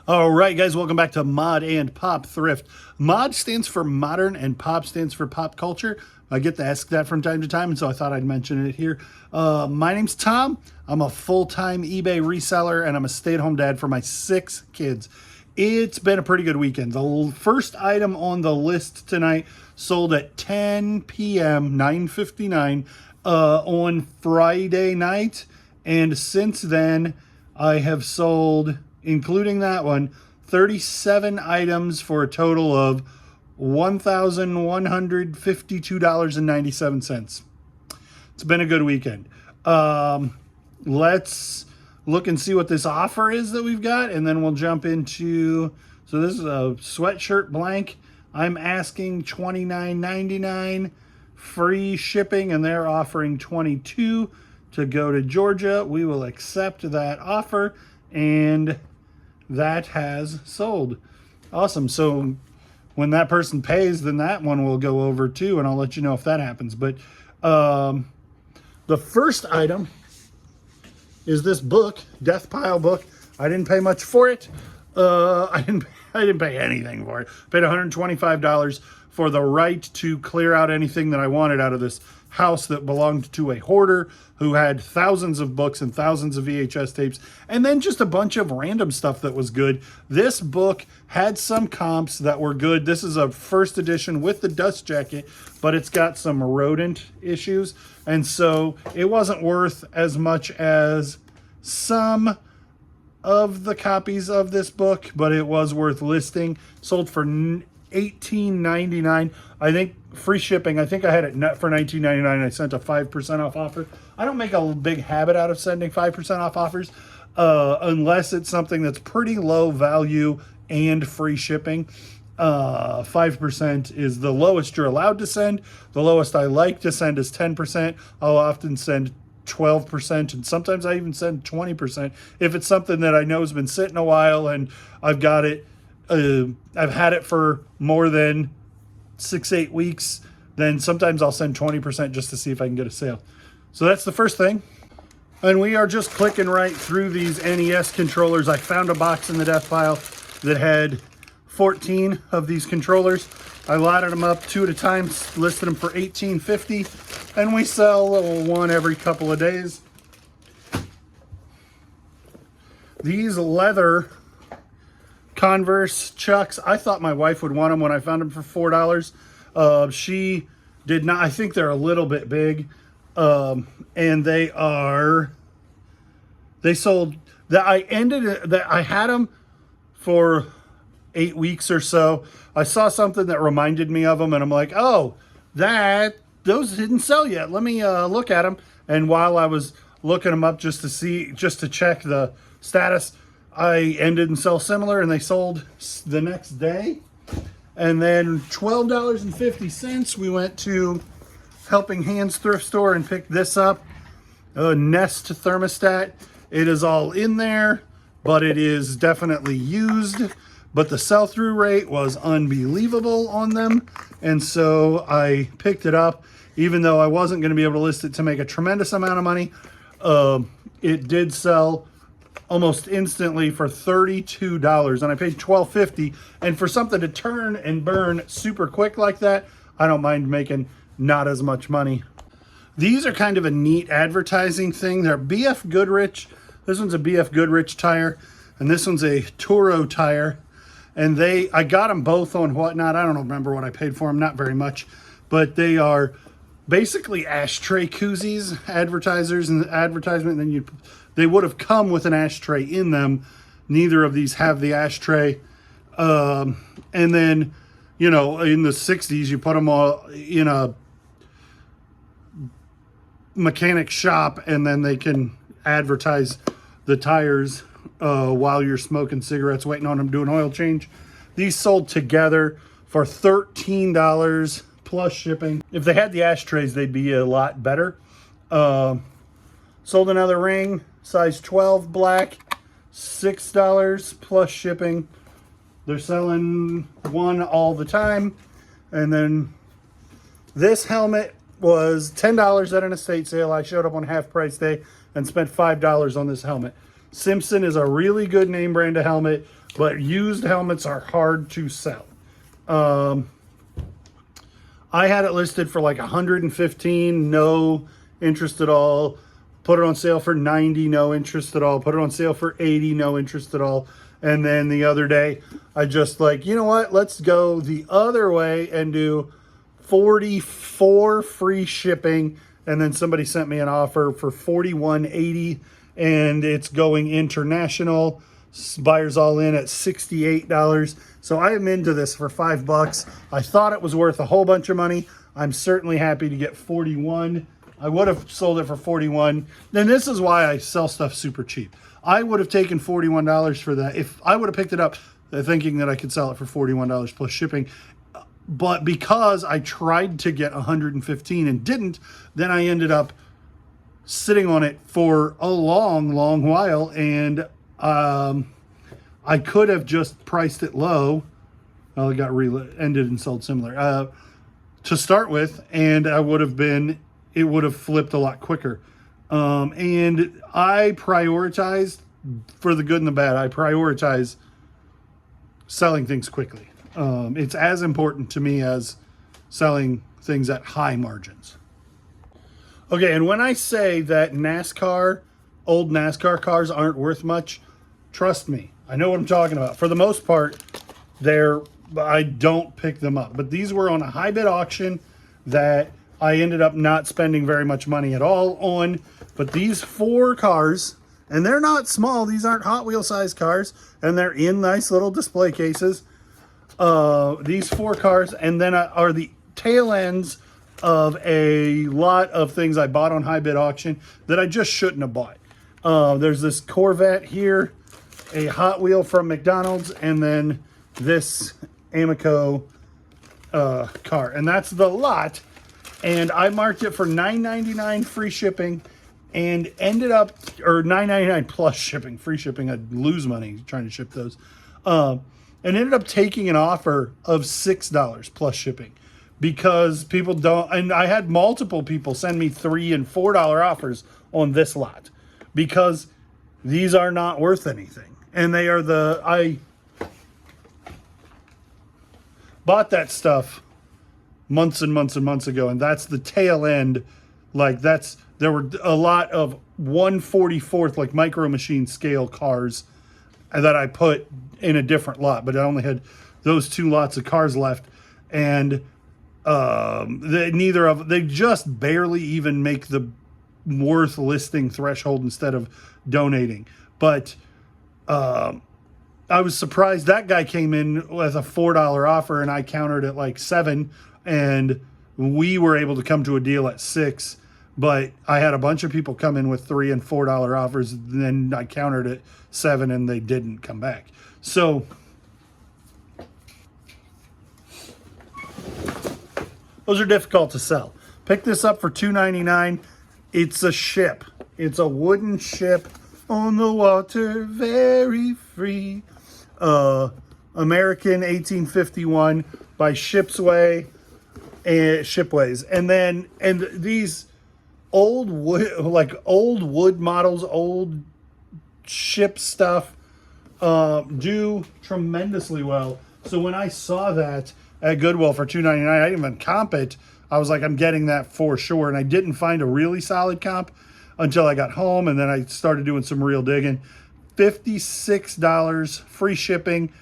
All right, guys, welcome back to Mod and Pop Thrift. Mod stands for modern and pop stands for pop culture. I get to ask that from time to time, and so I thought I'd mention it here. My name's Tom. I'm a full-time eBay reseller, and I'm a stay-at-home dad for my 6 kids. It's been a pretty good weekend. The first item on the list tonight sold at 10 p.m., 9:59 on Friday night, and since then I have sold, including that one, 37 items for a total of $1,152.97. It's been a good weekend. Let's look and see what this offer is that we've got, and then we'll jump into, so this is a sweatshirt blank. I'm asking $29.99 free shipping, and they're offering $22 to go to Georgia. We will accept that offer, and that has sold. Awesome. So when that person pays, then that one will go over too, and I'll let you know if that happens. But the first item is this book, Death Pile book. I didn't pay much for it. I didn't pay anything for it. Paid $125 for the right to clear out anything that I wanted out of this house that belonged to a hoarder who had thousands of books and thousands of VHS tapes, and then just a bunch of random stuff that was good. This book had some comps that were good. This is a first edition with the dust jacket, but it's got some rodent issues, and so it wasn't worth as much as some of the copies of this book, but it was worth listing. Sold for $18.99. I think free shipping. I think I had it net for $19.99. I sent a 5% off offer. I don't make a big habit out of sending 5% off offers unless it's something that's pretty low value and free shipping. 5% is the lowest you're allowed to send. The lowest I like to send is 10%. I'll often send 12%, and sometimes I even send 20% if it's something that I know has been sitting a while and I've got it. I've had it for more than 6-8 weeks. Then sometimes I'll send 20% just to see if I can get a sale. So that's the first thing. And we are just clicking right through these NES controllers. I found a box in the death pile that had 14 of these controllers. I lotted them up 2 at a time, listed them for $18.50, and we sell one every couple of days. These leather Converse Chucks, I thought my wife would want them when I found them for $4. She did not. I think they're a little bit big, and they sold that. I had them for 8 weeks or so. I saw something that reminded me of them, and I'm like, oh, those didn't sell yet. Let me look at them. And while I was looking them up just to check the status, I ended and sell similar, and they sold the next day. And then $12.50, we went to Helping Hands thrift store and picked this up, a Nest thermostat. It is all in there, but it is definitely used. But the sell-through rate was unbelievable on them, and so I picked it up, even though I wasn't going to be able to list it to make a tremendous amount of money. It did sell almost instantly for $32, and I paid $12.50. And for something to turn and burn super quick like that, I don't mind making not as much money. These are kind of a neat advertising thing. They're BF Goodrich. This one's a BF Goodrich tire, and this one's a Toro tire. And I got them both on Whatnot. I don't remember what I paid for them, not very much, but they are basically ashtray koozies, advertisers and advertisement. And then they would have come with an ashtray in them. Neither of these have the ashtray. And then, in the 60s, you put them all in a mechanic shop, and then they can advertise the tires while you're smoking cigarettes, waiting on them doing oil change. These sold together for $13 plus shipping. If they had the ashtrays, they'd be a lot better. Sold another ring, size 12 black, $6 plus shipping. They're selling one all the time. And then this helmet was $10 at an estate sale. I showed up on half price day and spent $5 on this helmet. Simpson is a really good name brand of helmet, but used helmets are hard to sell. I had it listed for like 115, no interest at all. Put it on sale for 90, no interest at all. Put it on sale for 80, no interest at all. And then the other day, I just like, you know what? Let's go the other way and do 44 free shipping. And then somebody sent me an offer for $41.80, and it's going international. Buyers all in at $68. So I am into this for $5. I thought it was worth a whole bunch of money. I'm certainly happy to get 41. I would have sold it for 41. And this is why I sell stuff super cheap. I would have taken $41 for that if I would have picked it up thinking that I could sell it for $41 plus shipping. But because I tried to get 115 and didn't, then I ended up sitting on it for a long while. And I could have just priced it low. Well, it got ended and sold similar to start with, and it would have flipped a lot quicker. And I prioritized, for the good and the bad, I prioritize selling things quickly. It's as important to me as selling things at high margins. Okay, and when I say that old NASCAR cars aren't worth much, trust me, I know what I'm talking about. For the most part, I don't pick them up. But these were on a high bid auction that I ended up not spending very much money at all on. But these 4 cars, and they're not small, these aren't Hot Wheel size cars, and they're in nice little display cases. These 4 cars, and then are the tail ends of a lot of things I bought on high bid auction that I just shouldn't have bought. There's this Corvette here, a Hot Wheel from McDonald's, and then this Amico car. And that's the lot. And I marked it for $9.99 free shipping, and ended up, or $9.99 plus shipping. Free shipping, I'd lose money trying to ship those. And ended up taking an offer of $6 plus shipping, because people don't, and I had multiple people send me $3 and $4 offers on this lot, because these are not worth anything. And they are I bought that stuff months and months and months ago, and that's the tail end. There were a lot of 1/44 like Micro Machine scale cars that I put in a different lot, but I only had those 2 lots of cars left, and they just barely even make the worth listing threshold instead of donating. But I was surprised that guy came in with a $4 offer, and I countered at like $7, and we were able to come to a deal at $6. But I had a bunch of people come in with $3 and $4 offers, and then I countered at $7, and they didn't come back. So those are difficult to sell. Pick this up for $2.99. It's a ship. It's a wooden ship on the water, very free. American 1851 by Shipways. And these old wood models, old ship stuff, do tremendously well. So when I saw that at Goodwill for $2.99, I didn't even comp it. I was like, I'm getting that for sure. And I didn't find a really solid comp until I got home, and then I started doing some real digging. $56 free shipping,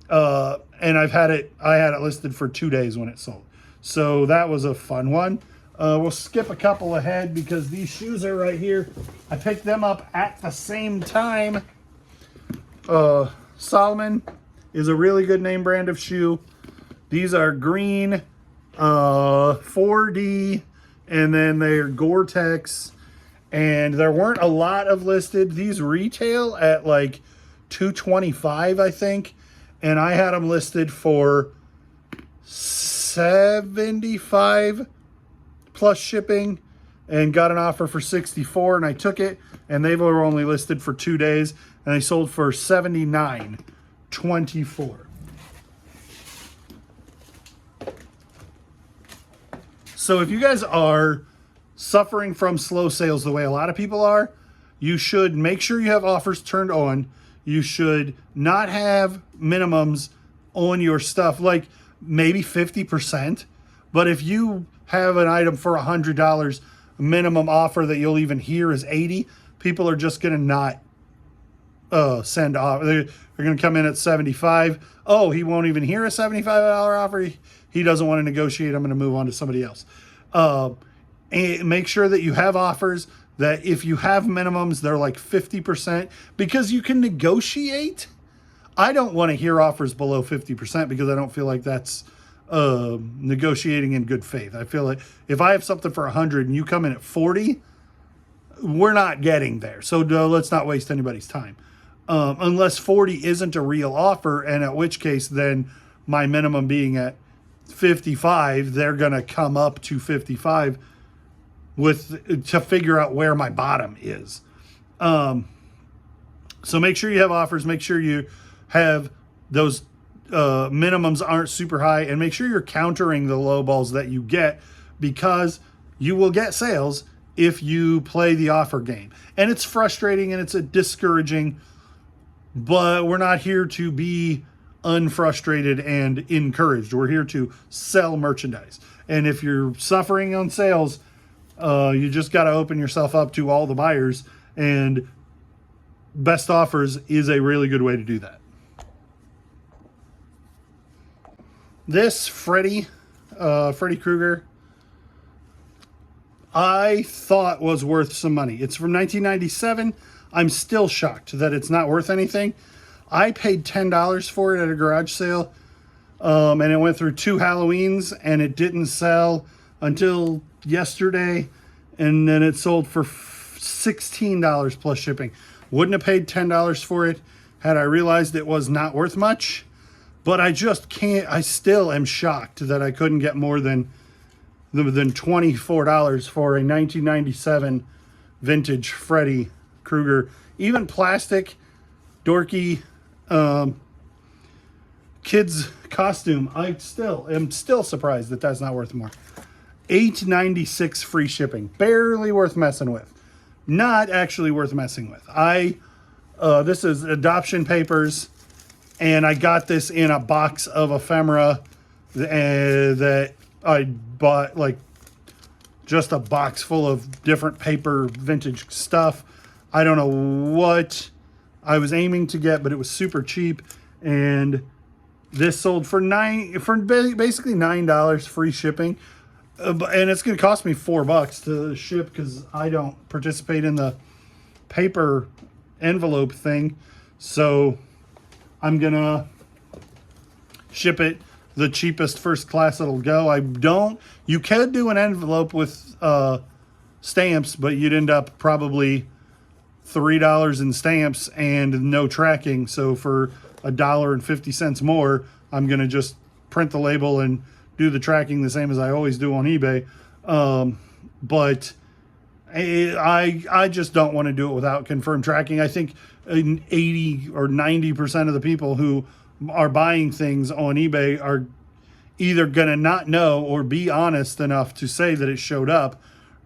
and I had it listed for 2 days when it sold. So that was a fun one. We'll skip a couple ahead because these shoes are right here. I picked them up at the same time. Solomon is a really good name brand of shoe. These are green, 4D, and then they're Gore-Tex. And there weren't a lot of listed. These retail at like $225, I think. And I had them listed for $75 plus shipping, and got an offer for $64, and I took it, and they were only listed for 2 days, and they sold for $79.24. So if you guys are suffering from slow sales the way a lot of people are, you should make sure you have offers turned on. You should not have minimums on your stuff, like maybe 50%. But if you have an item for $100, minimum offer that you'll even hear is 80, people are just going to not send off. They're going to come in at 75. Oh, he won't even hear a $75 offer. He doesn't want to negotiate. I'm going to move on to somebody else. And make sure that you have offers that if you have minimums, they're like 50%, because you can negotiate. I don't want to hear offers below 50% because I don't feel like that's negotiating in good faith. I feel like if I have something for 100 and you come in at 40, we're not getting there. So let's not waste anybody's time. Unless 40 isn't a real offer, and at which case then my minimum being at 55, they're going to come up to 55 to figure out where my bottom is. So make sure you have offers, make sure you have those minimums aren't super high, and make sure you're countering the low balls that you get, because you will get sales if you play the offer game. And it's frustrating and it's discouraging, but we're not here to be unfrustrated and encouraged. We're here to sell merchandise. And if you're suffering on sales, you just got to open yourself up to all the buyers, and best offers is a really good way to do that. This Freddy Krueger, I thought was worth some money. It's from 1997. I'm still shocked that it's not worth anything. I paid $10 for it at a garage sale, and it went through 2 Halloweens, and it didn't sell until yesterday, and then it sold for $16 plus shipping. Wouldn't have paid $10 for it had I realized it was not worth much, but I just can't. I still am shocked that I couldn't get more than $24 for a 1997 vintage Freddy Krueger. Even plastic, dorky kids costume. I am still surprised that that's not worth more. $8.96 free shipping. Barely worth messing with. Not actually worth messing with. This is adoption papers, and I got this in a box of ephemera that I bought, like just a box full of different paper vintage stuff. I don't know what I was aiming to get, but it was super cheap, and this sold for basically $9 free shipping. And it's going to cost me $4 to ship because I don't participate in the paper envelope thing. So I'm going to ship it the cheapest first class it'll go. You could do an envelope with stamps, but you'd end up probably $3 in stamps and no tracking. So for $1.50 more, I'm going to just print the label and do the tracking the same as I always do on eBay. But I just don't want to do it without confirmed tracking. I think 80 or 90% of the people who are buying things on eBay are either going to not know or be honest enough to say that it showed up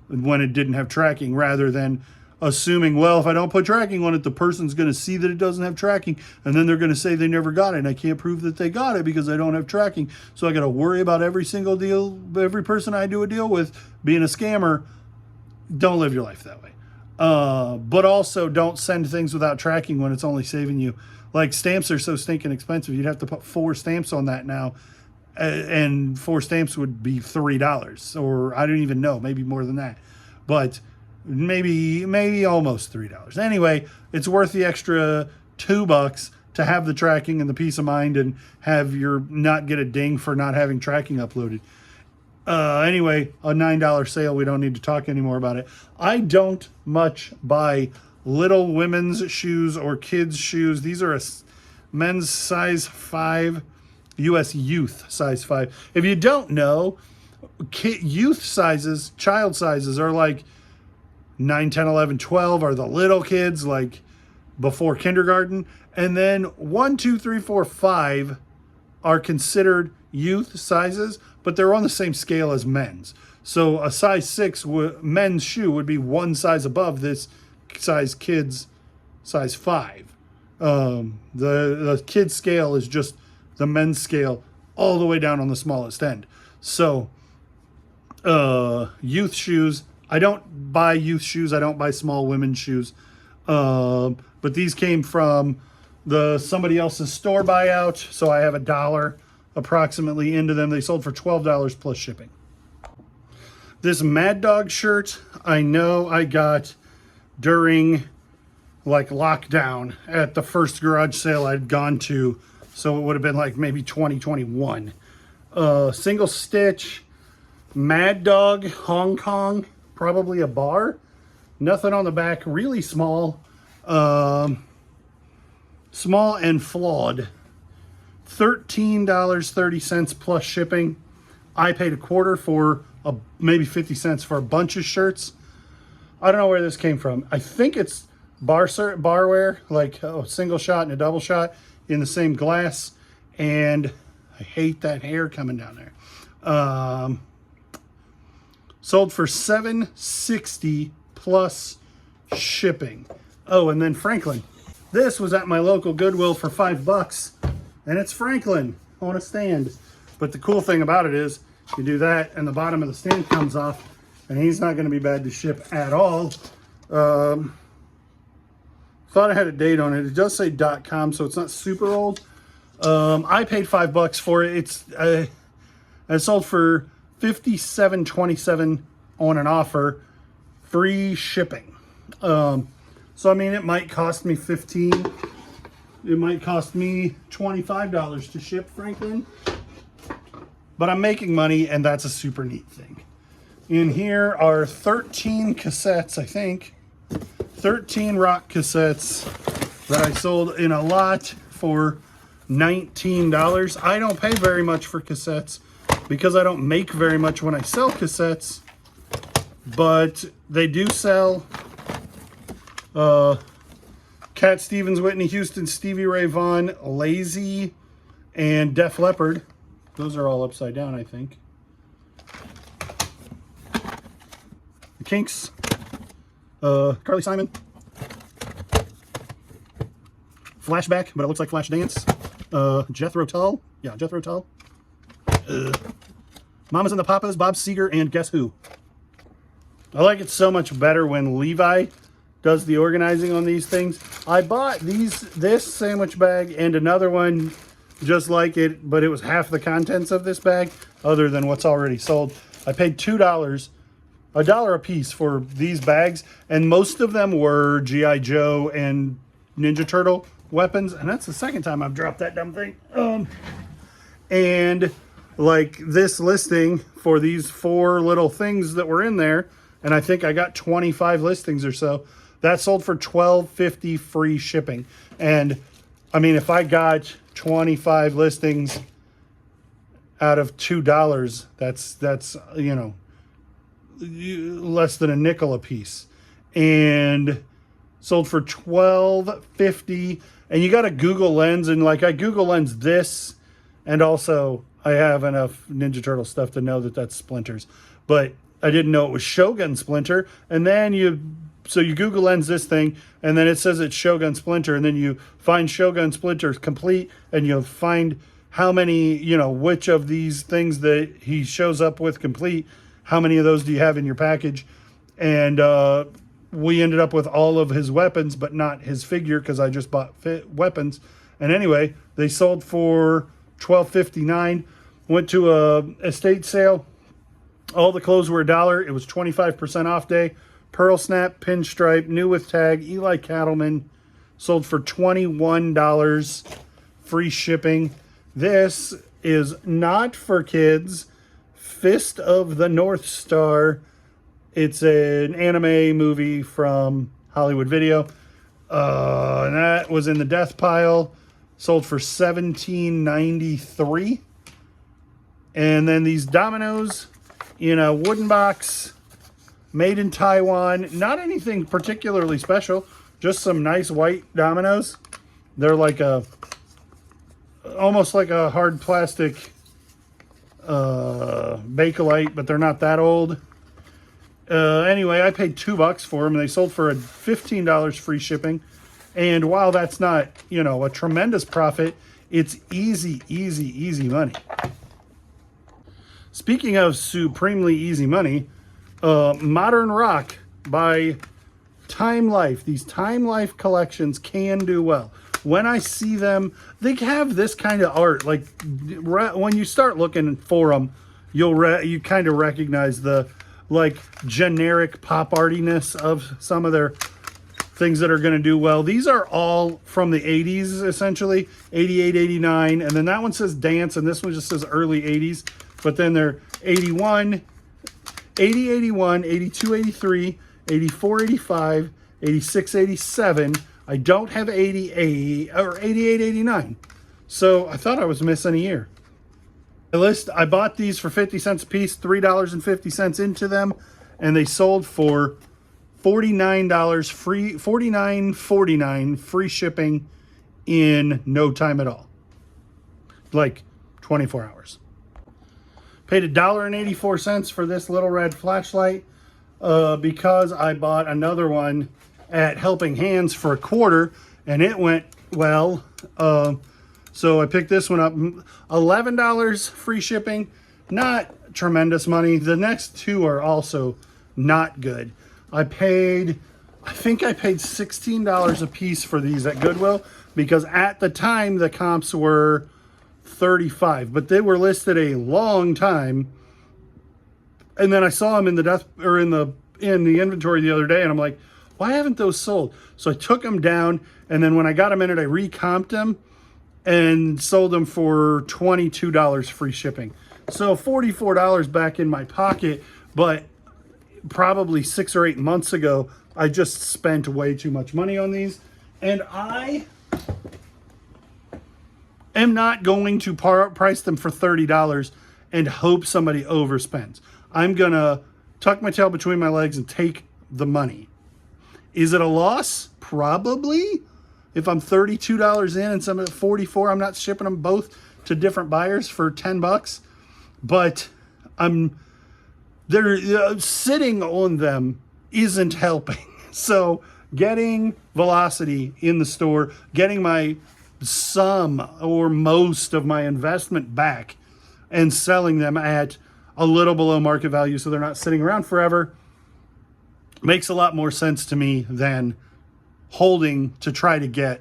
when it didn't have tracking, rather than assuming, well, if I don't put tracking on it, the person's going to see that it doesn't have tracking, and then they're going to say they never got it, and I can't prove that they got it because I don't have tracking. So I got to worry about every single deal, every person I do a deal with being a scammer. Don't live your life that way. But also don't send things without tracking when it's only saving you. Like, stamps are so stinking expensive. You'd have to put 4 stamps on that now, and 4 stamps would be $3, or I don't even know, maybe more than that. But maybe almost $3. Anyway, it's worth the extra $2 to have the tracking and the peace of mind, and have your not get a ding for not having tracking uploaded. Anyway, a $9 sale. We don't need to talk anymore about it. I don't much buy little women's shoes or kids' shoes. These are a men's size 5, U.S. youth size 5. If you don't know, youth sizes, child sizes are like 9, 10, 11, 12 are the little kids, like before kindergarten. And then 1, 2, 3, 4, 5 are considered youth sizes, but they're on the same scale as men's. So a size 6 men's shoe would be one size above this size kids, size 5. The kid scale is just the men's scale all the way down on the smallest end. So youth shoes, I don't buy youth shoes. I don't buy small women's shoes. But these came from somebody else's store buyout. So I have $1 approximately into them. They sold for $12 plus shipping. This Mad Dog shirt, I know I got during like lockdown at the first garage sale I'd gone to. So it would have been like maybe 2021. Single stitch, Mad Dog, Hong Kong, probably a bar. Nothing on the back, really small. Small and flawed. $13.30 plus shipping. I paid $0.25 for maybe 50 cents for a bunch of shirts. I don't know where this came from. I think it's barware, like a single shot and a double shot in the same glass. And I hate that hair coming down there. Sold for $7.60 plus shipping. Oh, and then Franklin. This was at my local Goodwill for $5, and it's Franklin on a stand. But the cool thing about it is you do that and the bottom of the stand comes off, and he's not going to be bad to ship at all. Thought I had a date on it. It does say .com, so it's not super old. I paid $5 for it. It sold for $57.27 on an offer, free shipping. So I mean, it might cost me $15. It might cost me $25 to ship Franklin, but I'm making money, and that's a super neat thing. In here are 13 cassettes, I think. 13 rock cassettes that I sold in a lot for $19. I don't pay very much for cassettes because I don't make very much when I sell cassettes, but they do sell. Cat Stevens, Whitney Houston, Stevie Ray Vaughan, Lazy, and Def Leppard. Those are all upside down, I think. The Kinks, Carly Simon, Flashback, but it looks like Flashdance. Jethro Tull, yeah, Jethro Tull. Mamas and the Papas, Bob Seger, and Guess Who. I like it so much better when Levi does the organizing on these things. I bought this sandwich bag and another one just like it, but it was half the contents of this bag other than what's already sold. I paid $2, $1 a piece for these bags, and most of them were G.I. Joe and Ninja Turtle weapons, and that's the second time I've dropped that dumb thing. And like this listing for these 4 little things that were in there, and I think I got 25 listings or so. That sold for $12.50 free shipping. And I mean, if I got 25 listings out of $2, that's you know, less than a nickel a piece. And sold for $12.50. And you got a Google Lens, and like I Google Lens this, and also I have enough Ninja Turtle stuff to know that that's Splinters. But I didn't know it was Shogun Splinter. And then you Google Lens this thing, and then it says it's Shogun Splinter, and then you find Shogun Splinter complete, and you'll find how many, you know, which of these things that he shows up with complete, how many of those do you have in your package? And we ended up with all of his weapons, but not his figure, because I just bought weapons. And anyway, they sold for $12.59. Went to a estate sale. All the clothes were $1. It was 25% off day. Pearl Snap, Pinstripe, new with tag, Eli Cattleman, sold for $21, free shipping. This is not for kids. Fist of the North Star. It's an anime movie from Hollywood Video. And that was in the death pile. Sold for $17.93. And then these dominoes in a wooden box. Made in Taiwan. Not anything particularly special. Just some nice white dominoes. They're like almost like a hard plastic Bakelite, but they're not that old. Anyway, I paid $2 for them, and they sold for $15 free shipping. And while that's not, you know, a tremendous profit, it's easy, easy, easy money. Speaking of supremely easy money, Modern Rock by Time Life. These Time Life collections can do well. When I see them, they have this kind of art. Like when you start looking for them, you kind of recognize the like generic pop artiness of some of their things that are going to do well. These are all from the 80s, essentially, 88, 89, and then that one says dance, and this one just says early 80s, but then they're 81, 80, 81, 82, 83, 84, 85, 86, 87. I don't have 88 or 88, 89. So I thought I was missing a year. I bought these for 50 cents a piece, $3.50 into them, and they sold for $49 free, $49.49 free shipping in no time at all. Like 24 hours. Paid $1.84 for this little red flashlight because I bought another one at Helping Hands for $1, and it went well. So I picked this one up, $11 free shipping. Not tremendous money. The next two are also not good. I think I paid $16 a piece for these at Goodwill because at the time the comps were $35, but they were listed a long time. And then I saw them in the inventory the other day, and I'm like, why haven't those sold? So I took them down, and then when I got them in it, I recomped them and sold them for $22 free shipping. So $44 back in my pocket, but probably 6 or 8 months ago, I just spent way too much money on these. And I am not going to price them for $30 and hope somebody overspends. I'm going to tuck my tail between my legs and take the money. Is it a loss? Probably. If I'm $32 in and some at $44, I'm not shipping them both to different buyers for $10. But they're sitting on them isn't helping. So getting velocity in the store, getting my some or most of my investment back and selling them at a little below market value so they're not sitting around forever makes a lot more sense to me than holding to try to get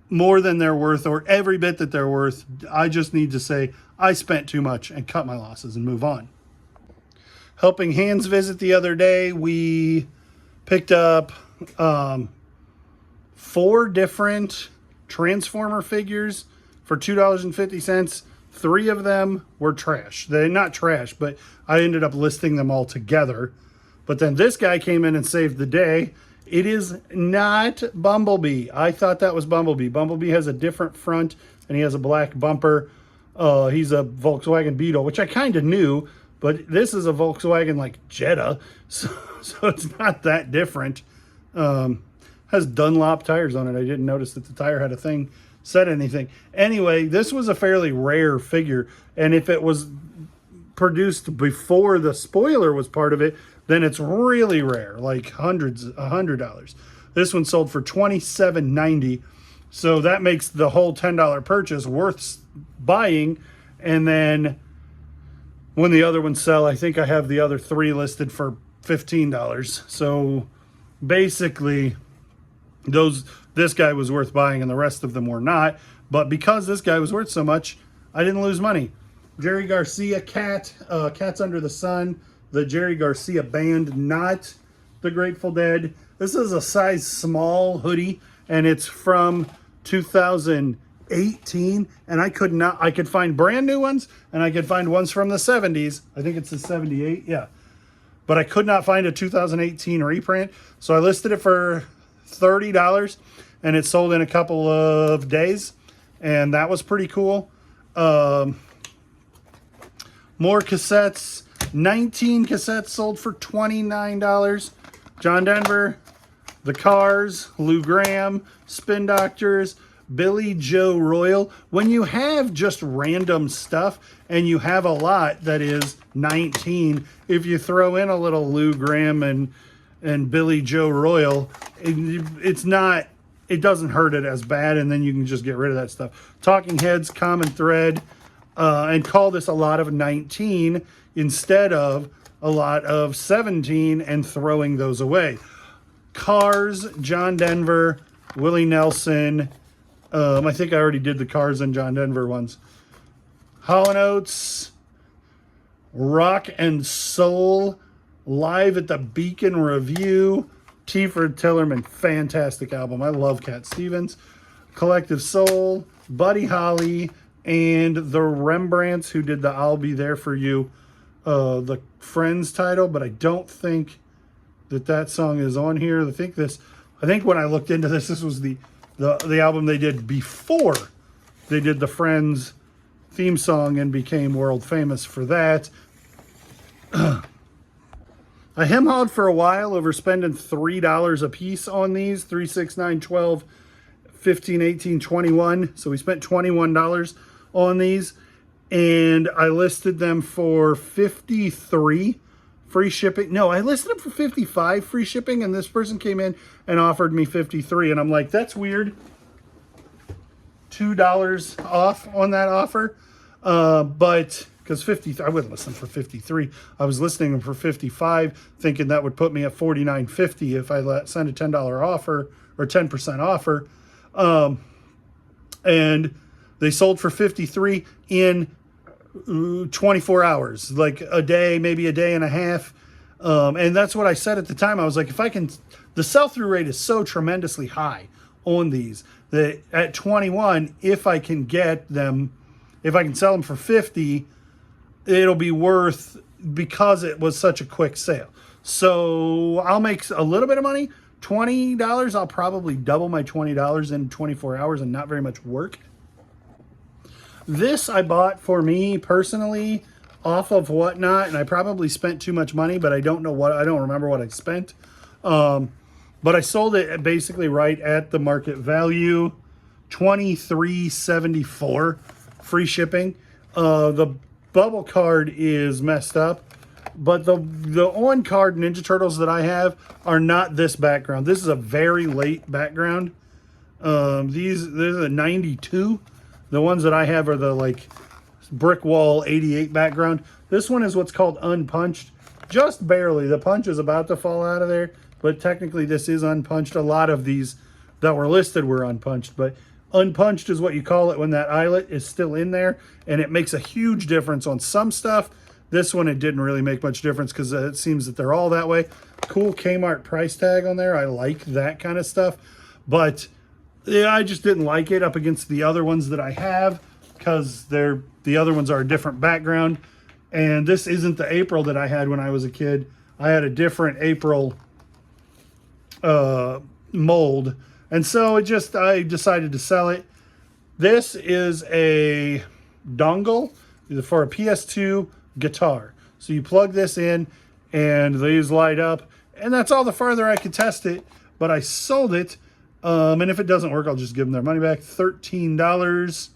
more than they're worth or every bit that they're worth. I just need to say I spent too much and cut my losses and move on. Helping Hands visit the other day, we picked up 4 different Transformer figures for $2.50. 3 of them were trash. They're not trash, but I ended up listing them all together. But then this guy came in and saved the day. It is not Bumblebee. I thought that was Bumblebee. Bumblebee has a different front, and he has a black bumper. He's a Volkswagen Beetle, which I kind of knew, but this is a Volkswagen like Jetta, so it's not that different. Has Dunlop tires on it. I didn't notice that the tire had a thing, said anything. Anyway, this was a fairly rare figure, and if it was produced before the spoiler was part of it, then it's really rare, like $100. This one sold for $27.90, so that makes the whole $10 purchase worth buying. And then when the other ones sell, I think I have the other 3 listed for $15. So basically, this guy was worth buying and the rest of them were not. But because this guy was worth so much, I didn't lose money. Jerry Garcia Cats Under the Sun, the Jerry Garcia band, not the Grateful Dead. This is a size small hoodie, and it's from 2018, and I could find brand new ones, and I could find ones from the 70s. I think it's the 78, yeah. But I could not find a 2018 reprint, so I listed it for $30, and it sold in a couple of days, and that was pretty cool. More cassettes. 19 cassettes sold for $29. John Denver, The Cars, Lou Gramm, Spin Doctors, Billy Joe Royal. When you have just random stuff and you have a lot that is 19, if you throw in a little Lou Graham and Billy Joe Royal, it's not, it doesn't hurt it as bad, and then you can just get rid of that stuff. Talking Heads, Common Thread, and call this a lot of 19 instead of a lot of 17 and throwing those away. Cars, John Denver, Willie Nelson. I think I already did the Cars and John Denver ones. Hall & Oates, Rock and Soul, Live at the Beacon Review. T-Ford Tillerman, fantastic album. I love Cat Stevens. Collective Soul, Buddy Holly, and the Rembrandts, who did the I'll Be There For You, the Friends title, but I don't think that song is on here. I think when I looked into this, this was the album they did before they did the Friends theme song and became world famous for that. I hem-hawed for a while over spending $3 a piece on these. 3, 6, 9, 12, 15, 18, 21. So we spent $21 on these. And I listed them for $53 free shipping. No, I listed them for $55 free shipping, and this person came in and offered me $53, and I'm like, that's weird. $2 off on that offer, but because I wouldn't listen for $53. I was listing them for $55, thinking that would put me at $49.50 if I send a $10 offer or 10% offer, and they sold for $53 in 24 hours, like a day, maybe a day and a half. And that's what I said at the time. I was like, the sell-through rate is so tremendously high on these that at 21, if I can sell them for 50, it'll be worth, because it was such a quick sale. So I'll make a little bit of money. $20, I'll probably double my $20 in 24 hours and not very much work. This I bought for me personally off of Whatnot, and I probably spent too much money, but I don't remember what I spent. But I sold it basically right at the market value, $23.74 free shipping. The bubble card is messed up, but the on card Ninja Turtles that I have are not this background. This is a very late background. These are 92. The ones that I have are the like brick wall 88 background. This one is what's called unpunched, just barely. The punch is about to fall out of there, but technically this is unpunched. A lot of these that were listed were unpunched, but unpunched is what you call it when that eyelet is still in there, and it makes a huge difference on some stuff. This one, it didn't really make much difference because it seems that they're all that way. Cool Kmart price tag on there. I like that kind of stuff, but yeah, I just didn't like it up against the other ones that I have because the other ones are a different background. And this isn't the April that I had when I was a kid. I had a different April mold. And so I decided to sell it. This is a dongle for a PS2 guitar. So you plug this in and these light up. And that's all the farther I could test it. But I sold it. And if it doesn't work, I'll just give them their money back. $13.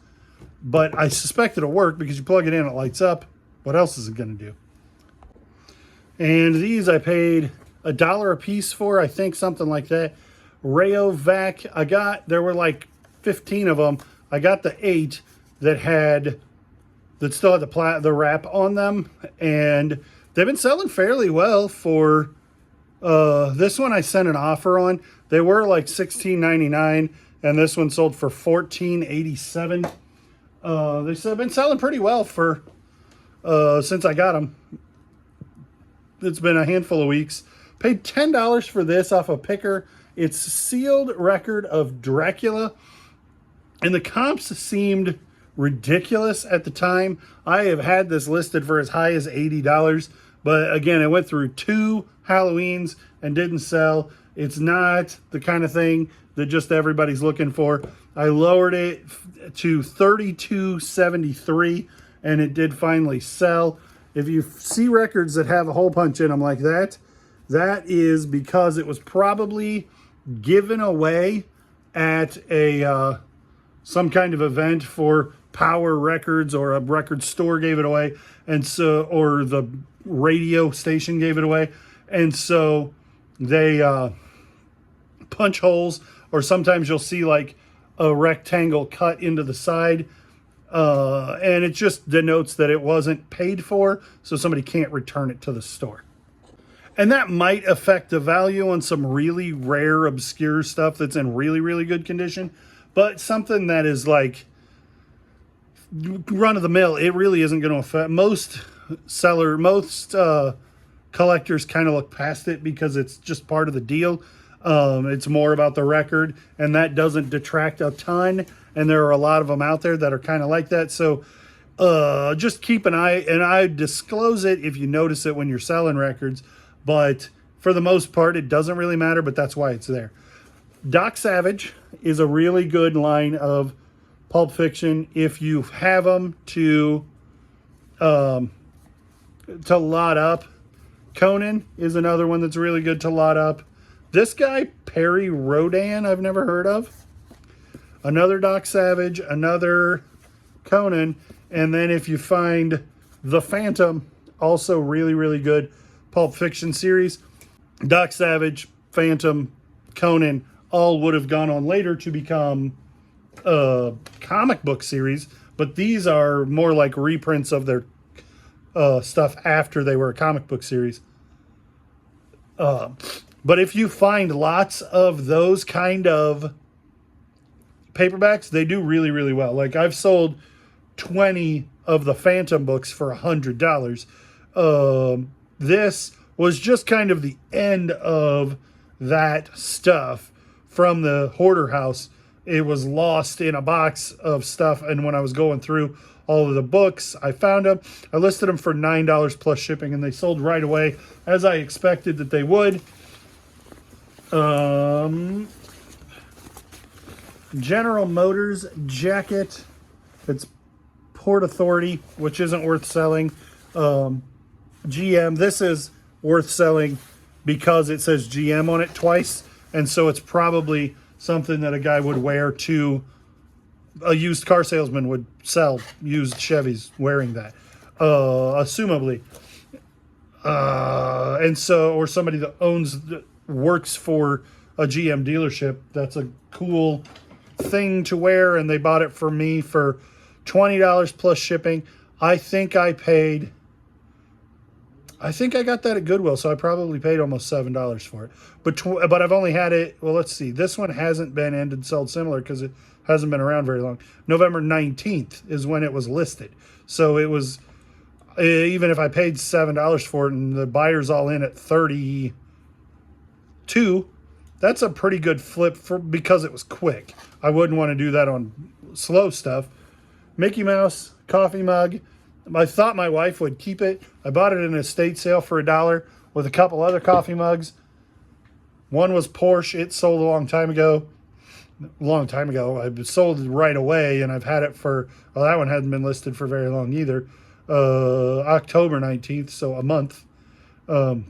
But I suspect it'll work because you plug it in, it lights up. What else is it going to do? And these I paid $1 a piece for, I think, something like that. Rayovac, there were like 15 of them. I got the 8 that still had the wrap on them. And they've been selling fairly well for, this one I sent an offer on. They were like $16.99, and this one sold for $14.87. They've been selling pretty well for since I got them. It's been a handful of weeks. Paid $10 for this off a picker. It's sealed record of Dracula, and the comps seemed ridiculous at the time. I have had this listed for as high as $80, but again, it went through 2 Halloweens and didn't sell. It's not the kind of thing that just everybody's looking for. I lowered it to $32.73, and it did finally sell. If you see records that have a hole punch in them like that, that is because it was probably given away at a some kind of event for Power Records, or a record store gave it away, and so, or the radio station gave it away, and so they punch holes, or sometimes you'll see like a rectangle cut into the side, and it just denotes that it wasn't paid for, so somebody can't return it to the store. And that might affect the value on some really rare, obscure stuff that's in really, really good condition. But something that is like run of the mill, it really isn't going to affect. Most collectors kind of look past it because it's just part of the deal. It's more about the record, and that doesn't detract a ton. And there are a lot of them out there that are kind of like that. So just keep an eye, and I disclose it if you notice it when you're selling records. But for the most part, it doesn't really matter, but that's why it's there. Doc Savage is a really good line of Pulp Fiction if you have them to lot up. Conan is another one that's really good to lot up. This guy, Perry Rodan, I've never heard of. Another Doc Savage, another Conan, and then if you find The Phantom, also really, really good Pulp Fiction series. Doc Savage, Phantom, Conan, all would have gone on later to become comic book series, but these are more like reprints of their stuff after they were a comic book series. But if you find lots of those kind of paperbacks, they do really, really well. Like I've sold 20 of the Phantom books for $100. This was just kind of the end of that stuff from the hoarder house. It was lost in a box of stuff, and when I was going through all of the books, I found them. I listed them for $9 plus shipping, and they sold right away, as I expected that they would. General Motors jacket. It's Port Authority, which isn't worth selling. GM, this is worth selling because it says GM on it twice, and so it's probably something that a guy would wear to a used car salesman would sell used Chevys wearing that, assumably. And so, or somebody that works for a GM dealership, that's a cool thing to wear, and they bought it for me for $20 plus shipping. I think I got that at Goodwill, so I probably paid almost $7 for it. But I've only had it, well, let's see. This one hasn't been ended sold similar because it hasn't been around very long. November 19th is when it was listed. So it was, even if I paid $7 for it and the buyer's all in at 32, that's a pretty good flip because it was quick. I wouldn't want to do that on slow stuff. Mickey Mouse coffee mug. I thought my wife would keep it. I bought it in an estate sale for $1 with a couple other coffee mugs. One was Porsche. It sold a long time ago. I sold it right away, and I've had it for, well, that one hadn't been listed for very long either. October 19th, so a month. But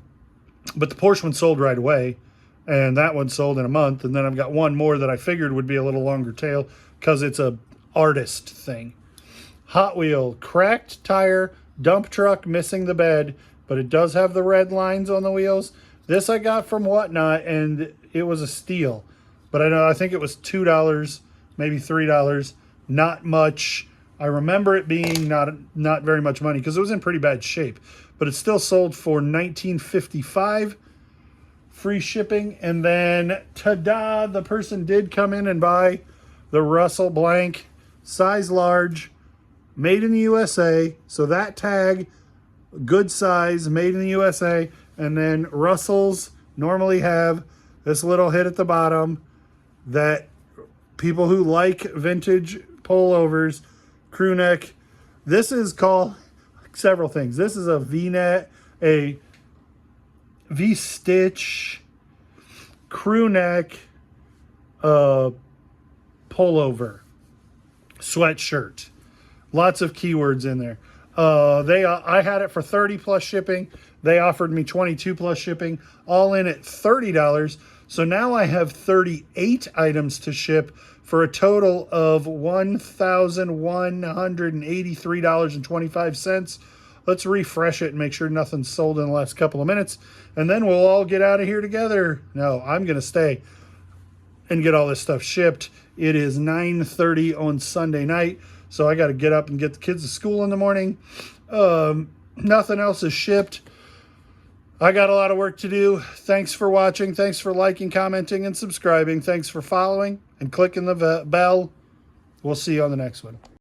the Porsche one sold right away, and that one sold in a month. And then I've got one more that I figured would be a little longer tail because it's a artist thing. Hot Wheel, cracked tire, dump truck missing the bed, but it does have the red lines on the wheels. This I got from Whatnot, and it was a steal. But I think it was $2, maybe $3. Not much. I remember it being not very much money because it was in pretty bad shape. But it still sold for $19.55, free shipping. And then, ta-da, the person did come in and buy the Russell blank, size large, made in the USA. So that tag, good size, made in the USA. And then Russells normally have this little hit at the bottom that people who like vintage pullovers, crew neck, this is called several things. This is a V-neck, a V-stitch, crew neck, pullover, sweatshirt. Lots of keywords in there. I had it for $30 plus shipping. They offered me $22 plus shipping, all in at $30. So now I have 38 items to ship for a total of $1,183.25. Let's refresh it and make sure nothing's sold in the last couple of minutes. And then we'll all get out of here together. No, I'm going to stay and get all this stuff shipped. It is 9:30 on Sunday night, so I got to get up and get the kids to school in the morning. Nothing else is shipped. I got a lot of work to do. Thanks for watching. Thanks for liking, commenting, and subscribing. Thanks for following and clicking the bell. We'll see you on the next one.